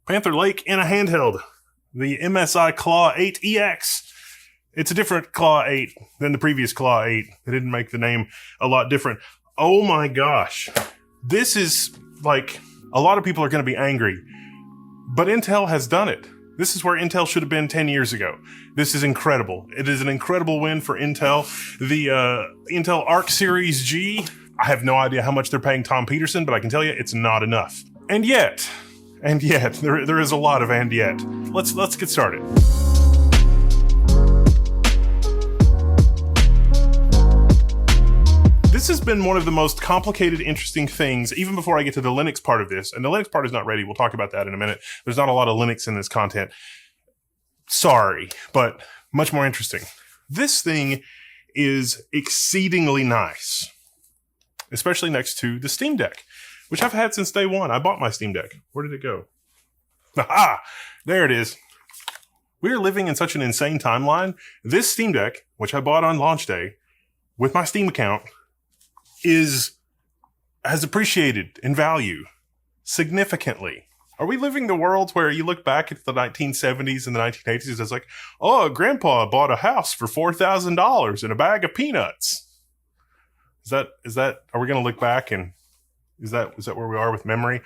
Panther Lake in a handheld. The MSI Claw 8 EX. It's a different Claw 8 than the previous Claw 8. They didn't make the name a lot different. Oh my gosh. This is like, a lot of people are going to be angry, but Intel has done it. This is where Intel should have been 10 years ago. This is incredible. It is an incredible win for Intel. The Intel Arc Series G, I have no idea how much they're paying Tom Peterson, but I can tell you it's not enough. And yet, there is a lot of and yet. Let's get started. This has been one of the most complicated, interesting things, even before I get to the Linux part of this. And the Linux part is not ready. We'll talk about that in a minute. There's not a lot of Linux in this content. Sorry, but much more interesting. This thing is exceedingly nice, especially next to the Steam Deck, which I've had since day one. I bought my Steam Deck. Where did it go? Aha! There it is. We are living in such an insane timeline. This Steam Deck, which I bought on launch day with my Steam account, has appreciated in value significantly. Are we living the world where you look back at the 1970s and the 1980s, it's like, oh, grandpa bought a house for $4,000 and a bag of peanuts. Is that, are we going to look back and is that where we are with memory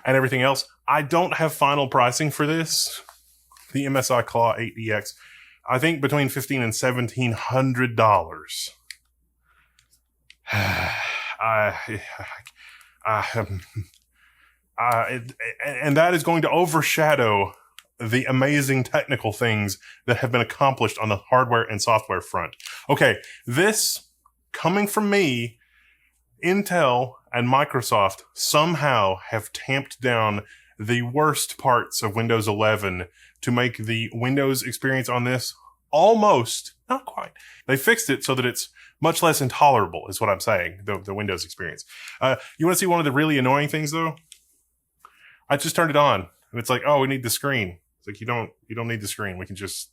and everything else? I don't have final pricing for this. The MSI Claw 8DX, I think between $1,500 and $1,700. And that is going to overshadow the amazing technical things that have been accomplished on the hardware and software front. Okay, this coming from me, Intel and Microsoft somehow have tamped down the worst parts of Windows 11 to make the Windows experience on this almost, not quite. They fixed it so that it's much less intolerable, is what I'm saying, the Windows experience. You want to see one of the really annoying things, though? I just turned it on, and it's like, oh, we need the screen. It's like, you don't need the screen. We can just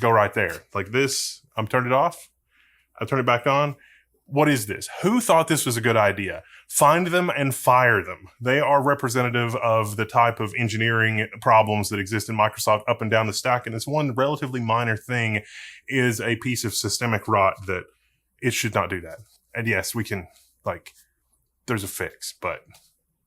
go right there. Like this, I'm turned it off. I turn it back on. What is this? Who thought this was a good idea? Find them and fire them. They are representative of the type of engineering problems that exist in Microsoft up and down the stack. And this one relatively minor thing is a piece of systemic rot that it should not do that. And yes, we can, there's a fix, but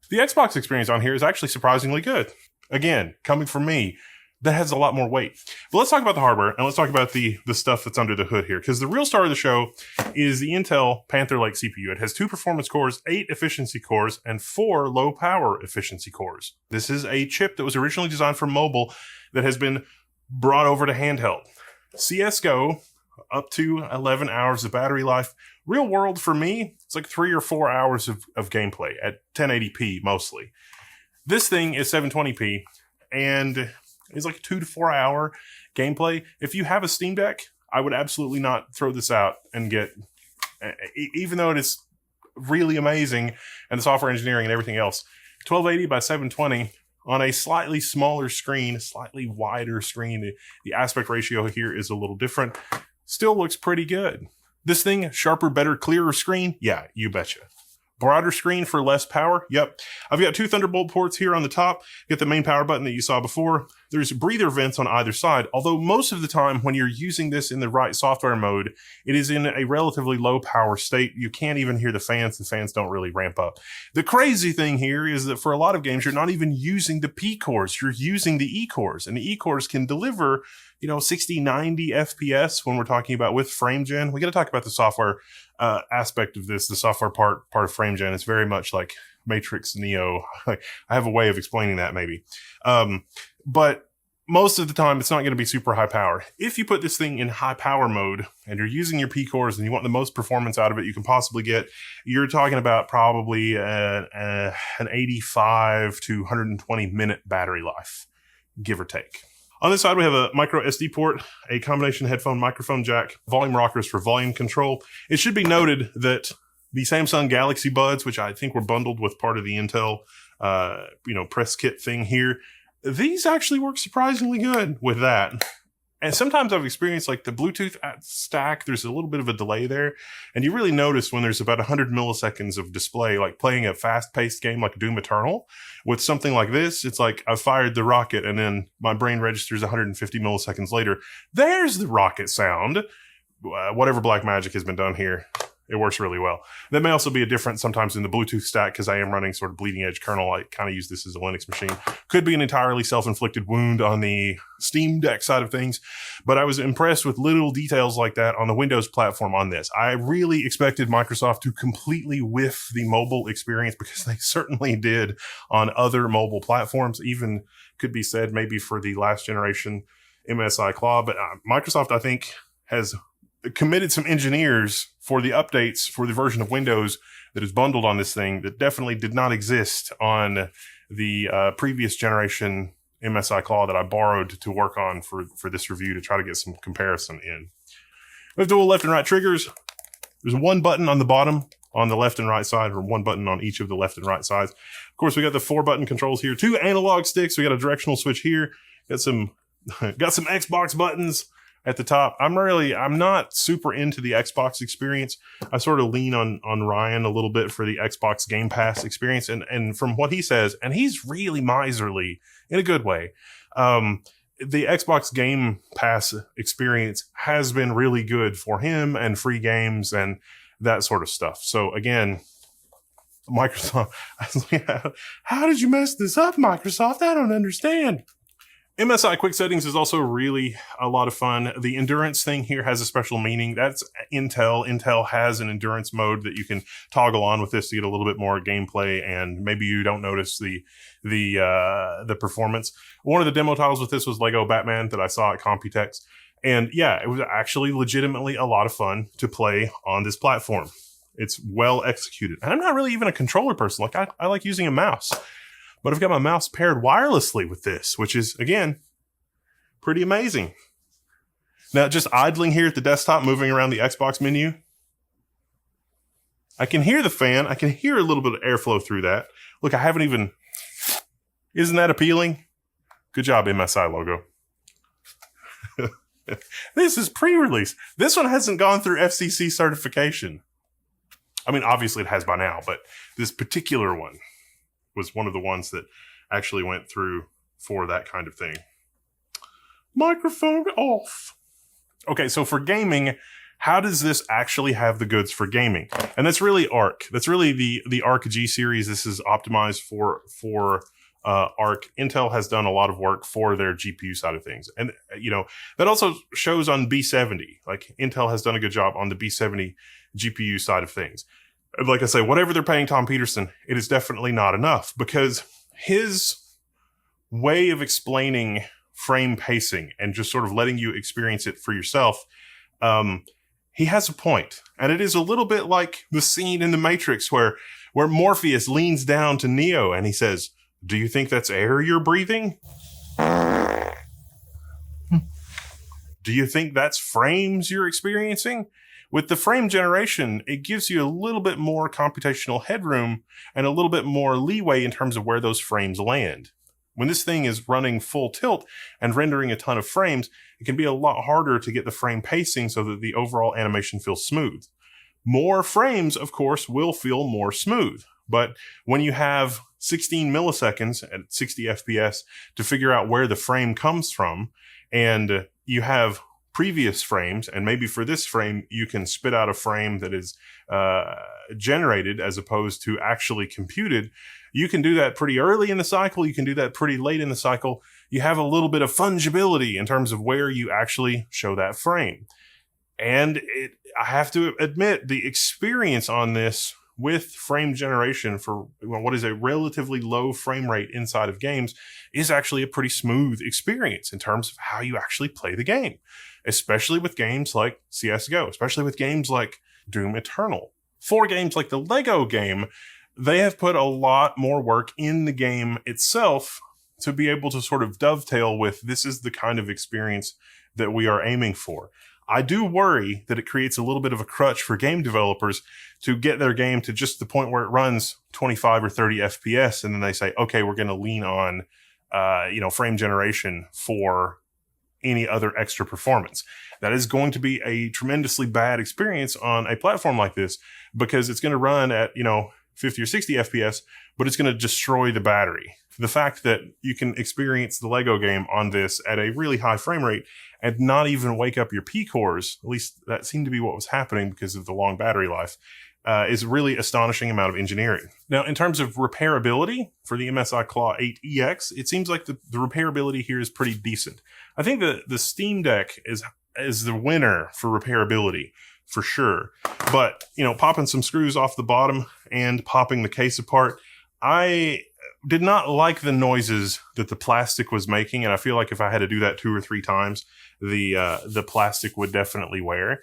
the Xbox experience on here is actually surprisingly good. Again, coming from me, that has a lot more weight. But let's talk about the hardware, and let's talk about the stuff that's under the hood here, because the real star of the show is the Intel Panther Lake CPU. It has 2 performance cores, 8 efficiency cores, and 4 low power efficiency cores. This is a chip that was originally designed for mobile that has been brought over to handheld. CSGO, up to 11 hours of battery life. Real world for me, it's like 3 or 4 hours of gameplay at 1080p mostly. This thing is 720p, and it's like 2 to 4 hour gameplay. If you have a Steam Deck, I would absolutely not throw this out and get, even though it is really amazing and the software engineering and everything else, 1280 by 720 on a slightly smaller screen, slightly wider screen. The aspect ratio here is a little different. Still looks pretty good. This thing, sharper, better, clearer screen? Yeah, you betcha. Broader screen for less power? Yep. I've got 2 Thunderbolt ports here on the top. Get the main power button that you saw before. There's breather vents on either side, although most of the time when you're using this in the right software mode, it is in a relatively low power state. You can't even hear the fans. The fans don't really ramp up. The crazy thing here is that for a lot of games, you're not even using the P cores. You're using the E cores, and the E cores can deliver 60, 90 FPS when we're talking about with frame gen. We got to talk about the software aspect of this, the software part of frame gen. It's very much like Matrix Neo. I have a way of explaining that maybe. But most of the time, it's not going to be super high power. If you put this thing in high power mode and you're using your P cores and you want the most performance out of it you can possibly get, you're talking about probably an 85 to 120 minute battery life, give or take. On this side, we have a micro SD port, a combination headphone microphone jack, volume rockers for volume control. It should be noted that the Samsung Galaxy Buds, which I think were bundled with part of the Intel, press kit thing here, these actually work surprisingly good with that. And sometimes I've experienced like the Bluetooth stack, there's a little bit of a delay there. And you really notice when there's about 100 milliseconds of display, like playing a fast paced game like Doom Eternal with something like this. It's like I fired the rocket and then my brain registers 150 milliseconds later. There's the rocket sound. Whatever black magic has been done here, it works really well. That may also be a difference sometimes in the Bluetooth stack because I am running sort of bleeding edge kernel. I kind of use this as a Linux machine. Could be an entirely self-inflicted wound on the Steam Deck side of things, but I was impressed with little details like that on the Windows platform on this. I really expected Microsoft to completely whiff the mobile experience because they certainly did on other mobile platforms, even could be said maybe for the last generation MSI Claw. But Microsoft, I think, has committed some engineers for the updates for the version of Windows that is bundled on this thing that definitely did not exist on the previous generation MSI Claw that I borrowed to work on for this review to try to get some comparison in. We have dual left and right triggers. There's one button on the bottom on the left and right side, or one button on each of the left and right sides. Of course, we got the 4-button controls here, 2 analog sticks. We got a directional switch here. Got some Xbox buttons at the top. I'm not super into the Xbox experience. I sort of lean on Ryan a little bit for the Xbox Game Pass experience. And from what he says, and he's really miserly in a good way, the Xbox Game Pass experience has been really good for him and free games and that sort of stuff. So again, Microsoft, how did you mess this up, Microsoft? I don't understand. MSI Quick Settings is also really a lot of fun. The endurance thing here has a special meaning. That's Intel. Intel has an endurance mode that you can toggle on with this to get a little bit more gameplay, and maybe you don't notice the performance. One of the demo titles with this was Lego Batman that I saw at Computex. And yeah, it was actually legitimately a lot of fun to play on this platform. It's well executed. And I'm not really even a controller person. Like I like using a mouse. But I've got my mouse paired wirelessly with this, which is, again, pretty amazing. Now, just idling here at the desktop, moving around the Xbox menu, I can hear the fan. I can hear a little bit of airflow through that. Look, I haven't even... Isn't that appealing? Good job, MSI logo. This is pre-release. This one hasn't gone through FCC certification. I mean, obviously it has by now, but this particular one was one of the ones that actually went through for that kind of thing. Microphone off. Okay, so for gaming, how does this actually have the goods for gaming? And that's really Arc. That's really the Arc G series. This is optimized for Arc. Intel has done a lot of work for their GPU side of things. And, you know, that also shows on B70. Like, Intel has done a good job on the B70 GPU side of things. Like I say, whatever they're paying Tom Peterson, it is definitely not enough, because his way of explaining frame pacing and just sort of letting you experience it for yourself, he has a point. And it is a little bit like the scene in The Matrix where Morpheus leans down to Neo and he says, "Do you think that's air you're breathing? Do you think that's frames you're experiencing?" With the frame generation, it gives you a little bit more computational headroom and a little bit more leeway in terms of where those frames land. When this thing is running full tilt and rendering a ton of frames, it can be a lot harder to get the frame pacing so that the overall animation feels smooth. More frames, of course, will feel more smooth. But when you have 16 milliseconds at 60 FPS to figure out where the frame comes from, and you have previous frames, and maybe for this frame, you can spit out a frame that is generated as opposed to actually computed. You can do that pretty early in the cycle. You can do that pretty late in the cycle. You have a little bit of fungibility in terms of where you actually show that frame. And I have to admit, the experience on this with frame generation for what is a relatively low frame rate inside of games is actually a pretty smooth experience in terms of how you actually play the game, especially with games like CSGO, especially with games like Doom Eternal. For games like the Lego game, they have put a lot more work in the game itself to be able to sort of dovetail with, this is the kind of experience that we are aiming for. I do worry that it creates a little bit of a crutch for game developers to get their game to just the point where it runs 25 or 30 FPS, and then they say, okay, we're going to lean on, frame generation for any other extra performance. That is going to be a tremendously bad experience on a platform like this, because it's going to run at, 50 or 60 FPS, but it's going to destroy the battery. The fact that you can experience the Lego game on this at a really high frame rate and not even wake up your P cores, at least that seemed to be what was happening because of the long battery life, is a really astonishing amount of engineering. Now, in terms of repairability for the MSI Claw 8EX, it seems like the repairability here is pretty decent. I think the Steam Deck is the winner for repairability, for sure. But, popping some screws off the bottom and popping the case apart, I did not like the noises that the plastic was making, and I feel like if I had to do that 2 or 3 times, the plastic would definitely wear.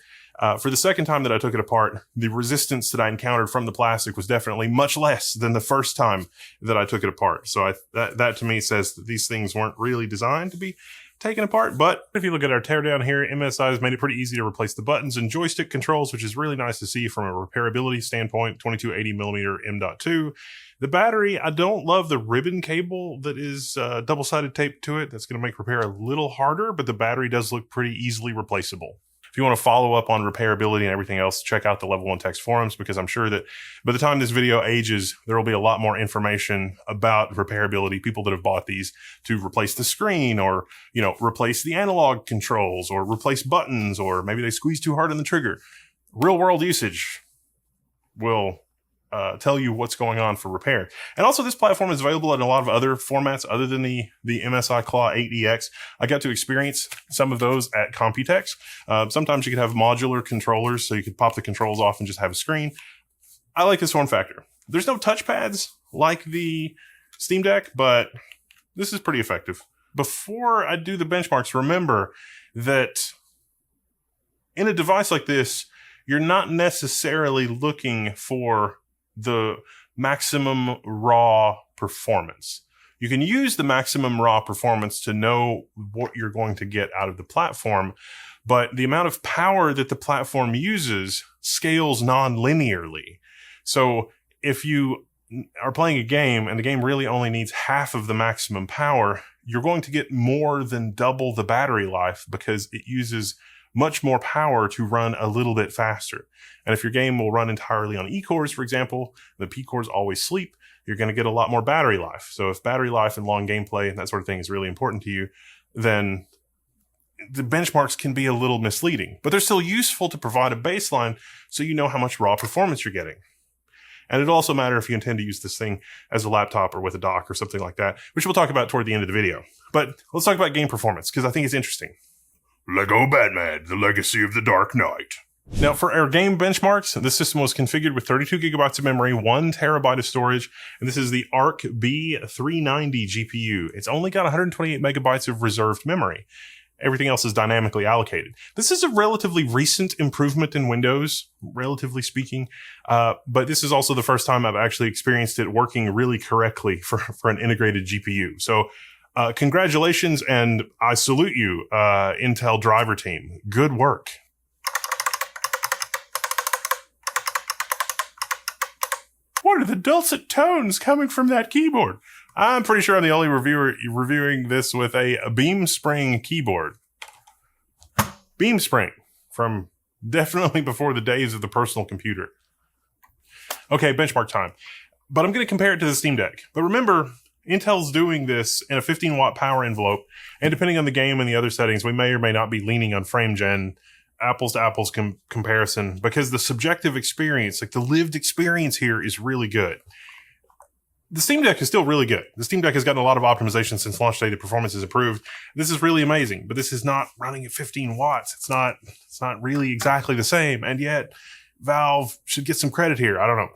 For the second time that I took it apart, the resistance that I encountered from the plastic was definitely much less than the first time that I took it apart. So that to me says that these things weren't really designed to be taken apart. But if you look at our teardown here, MSI has made it pretty easy to replace the buttons and joystick controls, which is really nice to see from a repairability standpoint. 2280mm M.2. The battery, I don't love the ribbon cable that is double-sided taped to it. That's going to make repair a little harder, but the battery does look pretty easily replaceable. If you want to follow up on repairability and everything else, check out the Level 1 Techs forums, because I'm sure that by the time this video ages, there will be a lot more information about repairability, people that have bought these to replace the screen, or, replace the analog controls, or replace buttons, or maybe they squeeze too hard on the trigger. Real world usage will tell you what's going on for repair. And also, this platform is available in a lot of other formats other than the MSI Claw 8EX. I got to experience some of those at Computex. Sometimes you could have modular controllers, so you could pop the controls off and just have a screen. I like this form factor. There's no touchpads like the Steam Deck, but this is pretty effective. Before I do the benchmarks, remember that in a device like this, you're not necessarily looking for the maximum raw performance. You can use the maximum raw performance to know what you're going to get out of the platform, but the amount of power that the platform uses scales non-linearly. So if you are playing a game and the game really only needs half of the maximum power, you're going to get more than double the battery life because it uses much more power to run a little bit faster. And if your game will run entirely on E-cores, for example, the P-cores always sleep, you're going to get a lot more battery life. So if battery life and long gameplay and that sort of thing is really important to you, then the benchmarks can be a little misleading. But they're still useful to provide a baseline so you know how much raw performance you're getting. And it'll also matter if you intend to use this thing as a laptop or with a dock or something like that, which we'll talk about toward the end of the video. But let's talk about game performance, because I think it's interesting. Lego Batman, The Legacy of the Dark Knight. Now, for our game benchmarks, this system was configured with 32 gigabytes of memory, 1 terabyte of storage, and this is the Arc B390 GPU. It's only got 128 megabytes of reserved memory. Everything else is dynamically allocated. This is a relatively recent improvement in Windows, relatively speaking, but this is also the first time I've actually experienced it working really correctly for an integrated GPU. So, congratulations, and I salute you, Intel driver team. Good work. What are the dulcet tones coming from that keyboard? I'm pretty sure I'm the only reviewer reviewing this with a Beam Spring keyboard. Beam Spring, from definitely before the days of the personal computer. Okay, benchmark time. But I'm going to compare it to the Steam Deck. But remember, Intel's doing this in a 15-watt power envelope, and depending on the game and the other settings, we may or may not be leaning on frame gen, apples to apples comparison, because the subjective experience, like the lived experience here, is really good. The Steam Deck is still really good. The Steam Deck has gotten a lot of optimization since launch day. The performance is improved. This is really amazing, but this is not running at 15 watts. It's not really exactly the same, and yet Valve should get some credit here. I don't know.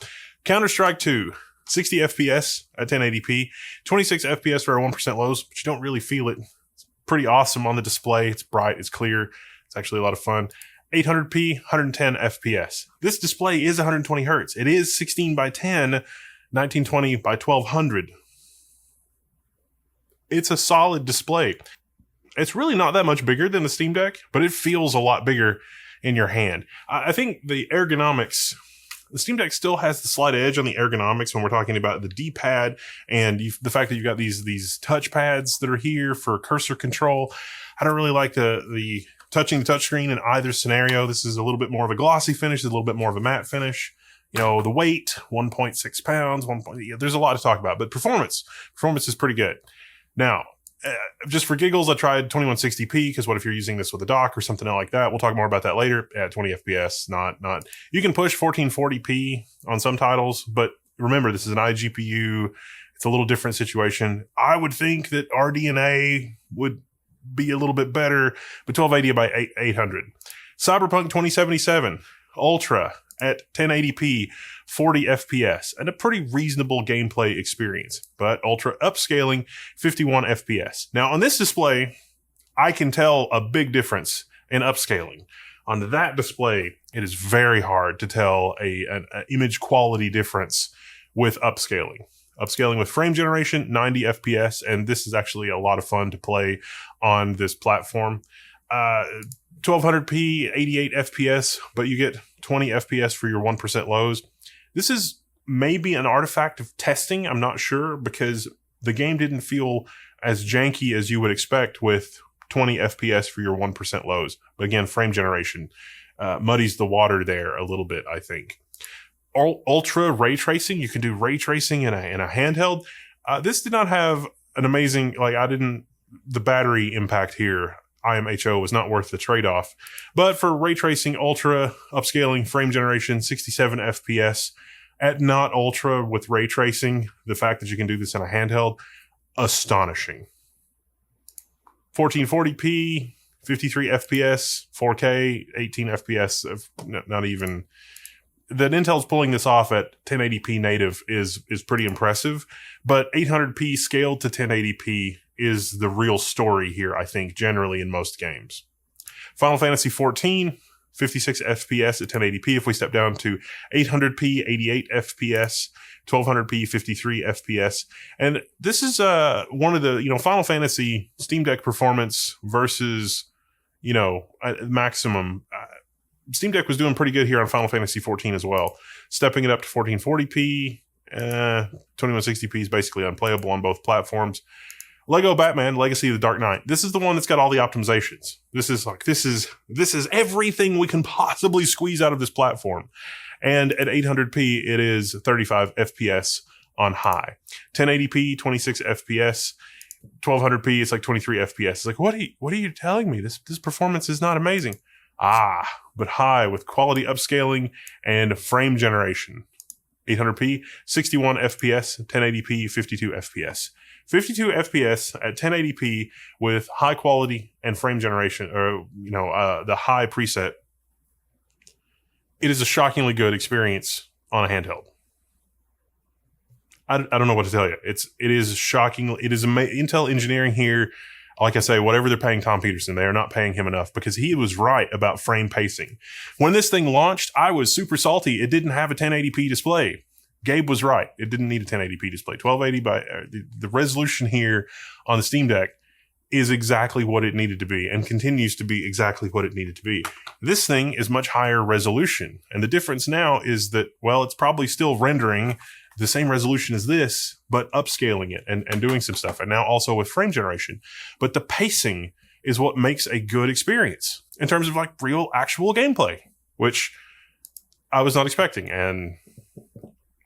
Counter-Strike 2. 60 FPS at 1080p, 26 FPS for our 1% lows, but you don't really feel it. It's pretty awesome on the display. It's bright, it's clear. It's actually a lot of fun. 800p, 110 FPS. This display is 120 hertz. It is 16 by 10, 1920 by 1200. It's a solid display. It's really not that much bigger than the Steam Deck, but it feels a lot bigger in your hand. I think the ergonomics the Steam Deck still has the slight edge on the ergonomics when we're talking about the D-pad and the fact that you've got these touch pads that are here for cursor control. I don't really like the touching the touchscreen in either scenario. This is a little bit more of a glossy finish, a little bit more of a matte finish. You know, the weight, 1.6 pounds, there's a lot to talk about, but performance is pretty good. Now, just for giggles, I tried 2160p because what if you're using this with a dock or something like that? We'll talk more about that later. At 20 FPS, not. You can push 1440p on some titles, but remember, this is an iGPU. It's a little different situation. I would think that RDNA would be a little bit better, but 1280 by 800. Cyberpunk 2077 Ultra at 1080p, 40 FPS, and a pretty reasonable gameplay experience, but ultra upscaling, 51 FPS. Now on this display, I can tell a big difference in upscaling. On that display, it is very hard to tell an image quality difference with upscaling. Upscaling with frame generation, 90 FPS, and this is actually a lot of fun to play on this platform. 1200p, 88 FPS, but you get 20 FPS for your 1% lows. This is maybe an artifact of testing. I'm not sure because the game didn't feel as janky as you would expect with 20 FPS for your 1% lows. But again, frame generation muddies the water there a little bit, I think. Ultra ray tracing. You can do ray tracing in a handheld. This did not have an amazing, the battery impact here. IMHO was not worth the trade-off. But for ray tracing, ultra, upscaling, frame generation, 67 FPS. At not ultra with ray tracing, the fact that you can do this in a handheld, astonishing. 1440p, 53 FPS, 4K, 18 FPS, not even. That Intel's pulling this off at 1080p native is pretty impressive, but 800p scaled to 1080p is the real story here, I think, generally in most games. Final Fantasy XIV, 56 FPS at 1080p. If we step down to 800p, 88 FPS, 1200p, 53 FPS. And this is one of the, Final Fantasy Steam Deck performance versus, maximum. Steam Deck was doing pretty good here on Final Fantasy XIV as well. Stepping it up to 1440p, 2160p is basically unplayable on both platforms. Lego Batman Legacy of the Dark Knight. This is the one that's got all the optimizations. This is everything we can possibly squeeze out of this platform. And at 800p, it is 35 FPS on high. 1080p, 26 FPS. 1200p, it's like 23 FPS. It's like, what are you telling me? This performance is not amazing. But high with quality upscaling and frame generation. 800p, 61 FPS, 1080p, 52 FPS. 52 FPS at 1080p with high quality and frame generation, or, the high preset. It is a shockingly good experience on a handheld. I don't know what to tell you. It is shocking. It is Intel engineering here. Like I say, whatever they're paying Tom Peterson, they are not paying him enough because he was right about frame pacing. When this thing launched, I was super salty. It didn't have a 1080p display. Gabe was right. It didn't need a 1080p display. 1280 by the resolution here on the Steam Deck is exactly what it needed to be and continues to be exactly what it needed to be. This thing is much higher resolution. And the difference now is that, it's probably still rendering the same resolution as this, but upscaling it and doing some stuff. And now also with frame generation. But the pacing is what makes a good experience in terms of real actual gameplay, which I was not expecting. And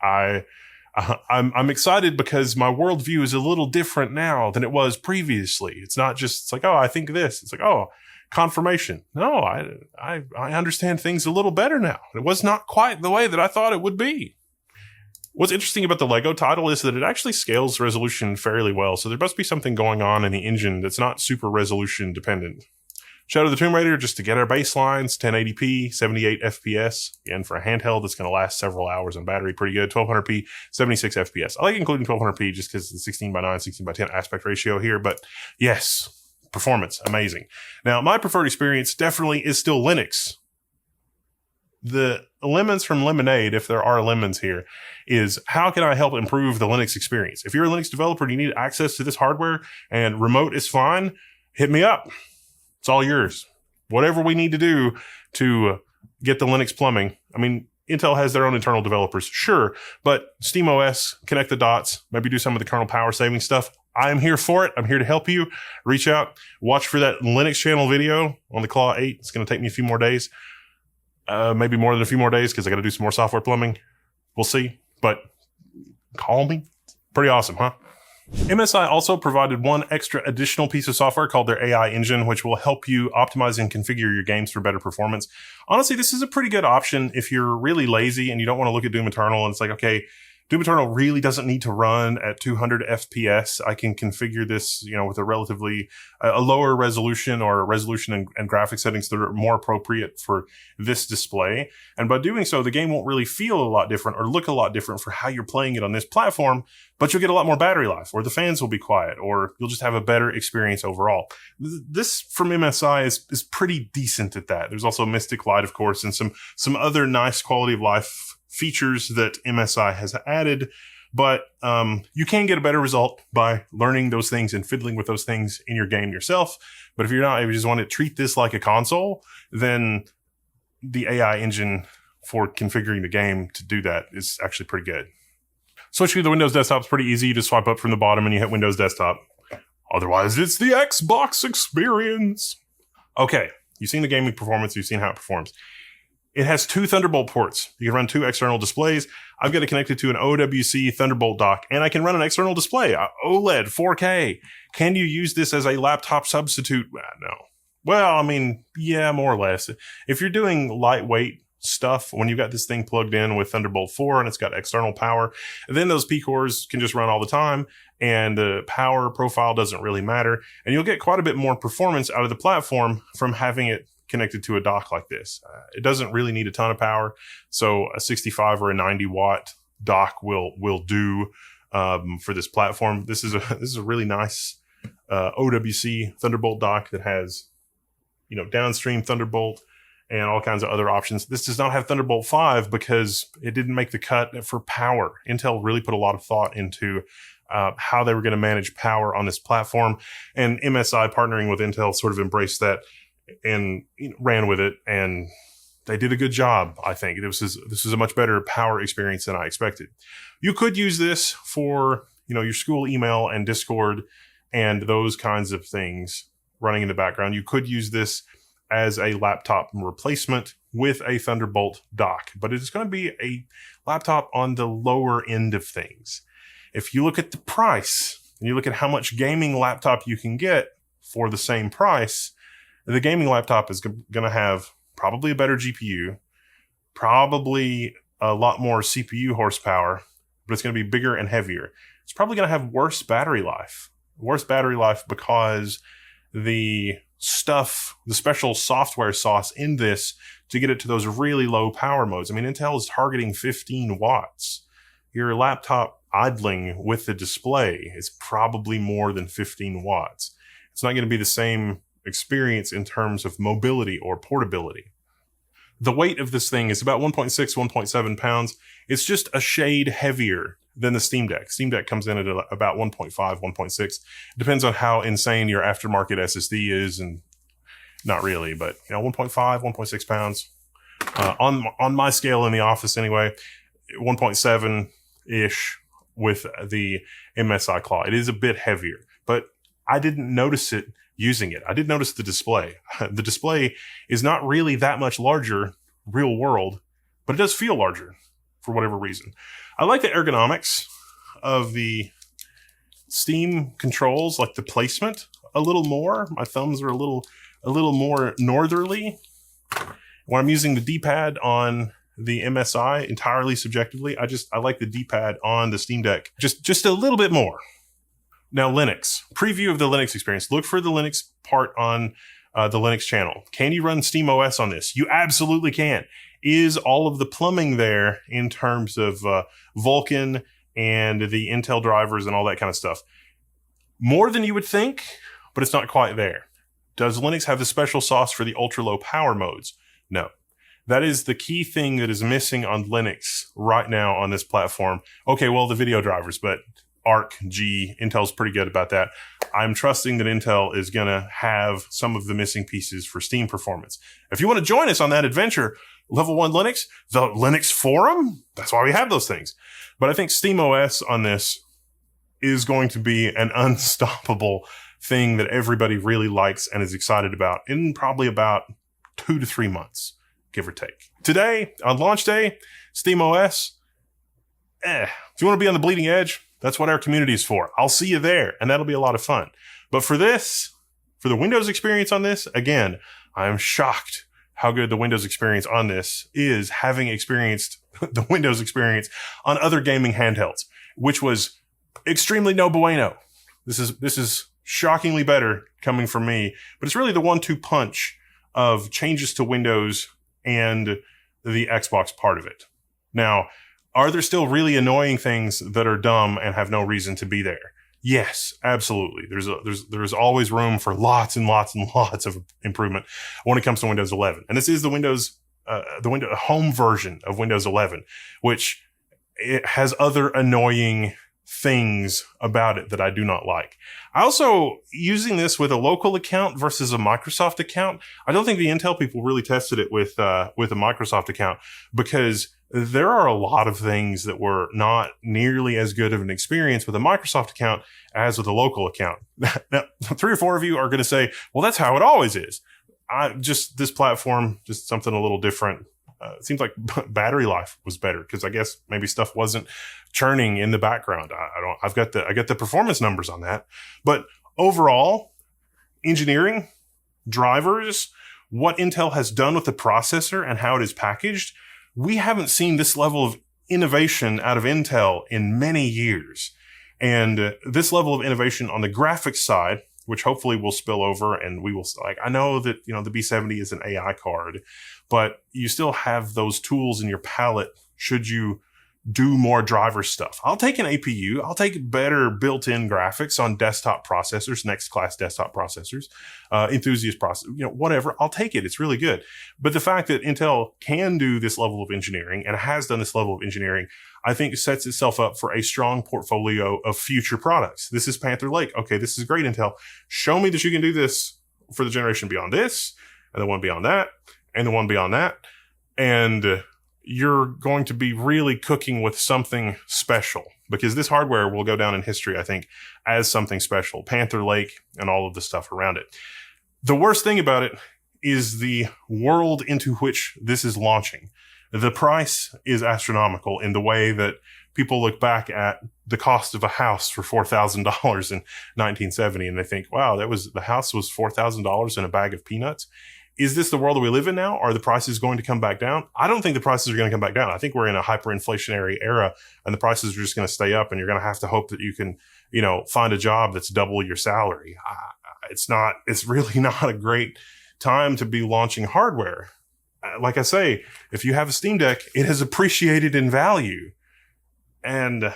I'm excited because my worldview is a little different now than it was previously. It's not just, I think this. It's confirmation. No, I understand things a little better now. It was not quite the way that I thought it would be. What's interesting about the Lego title is that it actually scales resolution fairly well. So there must be something going on in the engine that's not super resolution dependent. Shadow of the Tomb Raider, just to get our baselines, 1080p, 78 FPS. Again, for a handheld that's going to last several hours on battery, pretty good. 1200p, 76 FPS. I like including 1200p just because the 16:9, 16:10 aspect ratio here. But yes, performance, amazing. Now, my preferred experience definitely is still Linux. The lemons from lemonade, if there are lemons here, is how can I help improve the Linux experience? If you're a Linux developer and you need access to this hardware and remote is fine, hit me up. It's all yours. Whatever we need to do to get the Linux plumbing. Intel has their own internal developers, sure, but SteamOS, connect the dots, maybe do some of the kernel power saving stuff. I'm here for it. I'm here to help you. Reach out, watch for that Linux channel video on the Claw 8. It's going to take me a few more days, maybe more than a few more days because I got to do some more software plumbing. We'll see, but call me. Pretty awesome, huh? MSI also provided one extra additional piece of software called their AI engine, which will help you optimize and configure your games for better performance. Honestly, this is a pretty good option if you're really lazy and you don't want to look at Doom Eternal and it's like, okay, Doom Eternal really doesn't need to run at 200 FPS. I can configure this, with a relatively a lower resolution or resolution and graphic settings that are more appropriate for this display. And by doing so, the game won't really feel a lot different or look a lot different for how you're playing it on this platform, but you'll get a lot more battery life, or the fans will be quiet, or you'll just have a better experience overall. This from MSI is pretty decent at that. There's also Mystic Light, of course, and some other nice quality of life features that MSI has added, but you can get a better result by learning those things and fiddling with those things in your game yourself. But if you're not, if you just want to treat this like a console, then the AI engine for configuring the game to do that is actually pretty good. Switching to the Windows desktop is pretty easy. You just swipe up from the bottom and you hit Windows Desktop. Otherwise, it's the Xbox experience. Okay, you've seen the gaming performance. You've seen how it performs. It has 2 Thunderbolt ports. You can run 2 external displays. I've got it connected to an OWC Thunderbolt dock, and I can run an external display, OLED 4K. Can you use this as a laptop substitute? No. Well, I mean, yeah, more or less. If you're doing lightweight stuff, when you've got this thing plugged in with Thunderbolt 4 and it's got external power, then those P-cores can just run all the time, and the power profile doesn't really matter, and you'll get quite a bit more performance out of the platform from having it connected to a dock like this. It doesn't really need a ton of power, so a 65 or a 90 watt dock will do for this platform. This is a really nice OWC Thunderbolt dock that has downstream Thunderbolt and all kinds of other options. This does not have Thunderbolt 5 because it didn't make the cut for power. Intel really put a lot of thought into how they were going to manage power on this platform, and MSI partnering with Intel sort of embraced that and ran with it, and they did a good job. I think this is a much better power experience than I expected. You could use this for your school email and Discord and those kinds of things running in the background. You could use this as a laptop replacement with a Thunderbolt dock, but it's going to be a laptop on the lower end of things. If you look at the price and you look at how much gaming laptop you can get for the same price, the gaming laptop is going to have probably a better GPU, probably a lot more CPU horsepower, but it's going to be bigger and heavier. It's probably going to have worse battery life. Worse battery life because the special software sauce in this to get it to those really low power modes. I mean, Intel is targeting 15 watts. Your laptop idling with the display is probably more than 15 watts. It's not going to be the same experience in terms of mobility or portability. The weight of this thing is about 1.6, 1.7 pounds. It's just a shade heavier than the Steam Deck. Steam Deck comes in at about 1.5, 1.6. It depends on how insane your aftermarket SSD is, and not really, but 1.5, 1.6 pounds. On my scale in the office anyway, 1.7-ish with the MSI Claw. It is a bit heavier, but I didn't notice it using it. I did notice the display. The display is not really that much larger real world, but it does feel larger for whatever reason. I like the ergonomics of the Steam controls, like the placement a little more. My thumbs are a little more northerly. When I'm using the D-pad on the MSI entirely subjectively, I like the D-pad on the Steam Deck just a little bit more. Now, Linux. Preview of the Linux experience. Look for the Linux part on the Linux channel. Can you run SteamOS on this? You absolutely can. Is all of the plumbing there in terms of Vulkan and the Intel drivers and all that kind of stuff? More than you would think, but it's not quite there. Does Linux have the special sauce for the ultra-low power modes? No. That is the key thing that is missing on Linux right now on this platform. Okay, well, the video drivers, but Arc G. Intel's pretty good about that. I'm trusting that Intel is going to have some of the missing pieces for Steam performance. If you want to join us on that adventure, Level 1 Linux, the Linux forum, that's why we have those things. But I think SteamOS on this is going to be an unstoppable thing that everybody really likes and is excited about in probably about 2 to 3 months, give or take. Today, on launch day, SteamOS, if you want to be on the bleeding edge, that's what our community is for. I'll see you there, and that'll be a lot of fun. But for this, for the Windows experience on this, again, I'm shocked how good the Windows experience on this is, having experienced the Windows experience on other gaming handhelds, which was extremely no bueno. This is shockingly better coming from me, but it's really the 1-2 punch of changes to Windows and the Xbox part of it. Now, are there still really annoying things that are dumb and have no reason to be there? Yes, absolutely. There's always room for lots and lots and lots of improvement when it comes to Windows 11. And this is the Windows home version of Windows 11, which it has other annoying things about it that I do not like. I also, using this with a local account versus a Microsoft account, I don't think the Intel people really tested it with a Microsoft account, because there are a lot of things that were not nearly as good of an experience with a Microsoft account as with a local account. Now, 3 or 4 of you are going to say, well, that's how it always is. This platform, just something a little different. It seems like battery life was better, because I guess maybe stuff wasn't churning in the background. I got the performance numbers on that, but overall, engineering, drivers, what Intel has done with the processor and how it is packaged, we haven't seen this level of innovation out of Intel in many years. And this level of innovation on the graphics side, which hopefully will spill over, and we will, I know that, the B70 is an AI card, but you still have those tools in your palette should you do more driver stuff. I'll take an APU. I'll take better built-in graphics on desktop processors, next class desktop processors, enthusiast processors, whatever. I'll take it. It's really good. But the fact that Intel can do this level of engineering and has done this level of engineering, I think sets itself up for a strong portfolio of future products. This is Panther Lake. Okay, this is great, Intel. Show me that you can do this for the generation beyond this, and the one beyond that, and the one beyond that. And you're going to be really cooking with something special, because this hardware will go down in history, I think, as something special. Panther Lake and all of the stuff around it. The worst thing about it is the world into which this is launching. The price is astronomical in the way that people look back at the cost of a house for $4,000 in 1970, and they think, wow, the house was $4,000 in a bag of peanuts. Is this the world that we live in now? Are the prices going to come back down? I don't think the prices are going to come back down. I think we're in a hyperinflationary era, and the prices are just going to stay up, and you're going to have to hope that you can, find a job that's double your salary. It's really not a great time to be launching hardware. Like I say, if you have a Steam Deck, it has appreciated in value. And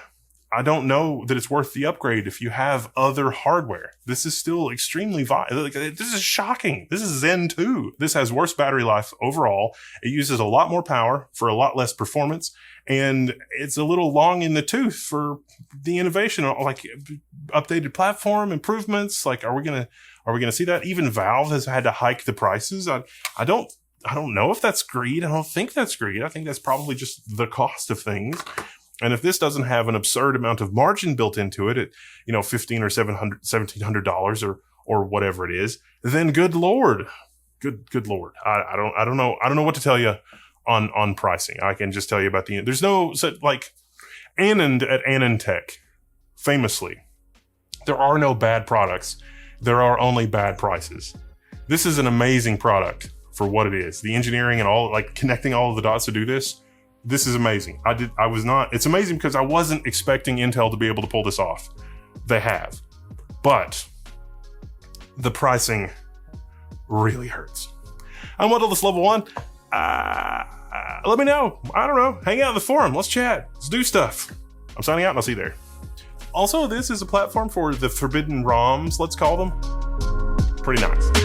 I don't know that it's worth the upgrade if you have other hardware. This is still extremely this is shocking. This is Zen 2. This has worse battery life overall. It uses a lot more power for a lot less performance, and it's a little long in the tooth for the innovation, like updated platform improvements. Like, are we gonna see that? Even Valve has had to hike the prices. I don't know if that's greed. I don't think that's greed. I think that's probably just the cost of things. And if this doesn't have an absurd amount of margin built into it at, $1,500 or $1,700 or whatever it is, then good Lord. Good Lord. I don't know what to tell you on pricing. I can just tell you about there's no, like Anand at AnandTech, famously, there are no bad products. There are only bad prices. This is an amazing product for what it is. The engineering and all, like connecting all of the dots to do this is amazing. It's amazing because I wasn't expecting Intel to be able to pull this off. They have. But the pricing really hurts. I'm Wendell, Level 1. Let me know. I don't know. Hang out in the forum. Let's chat. Let's do stuff. I'm signing out, and I'll see you there. Also, this is a platform for the forbidden ROMs, let's call them. Pretty nice.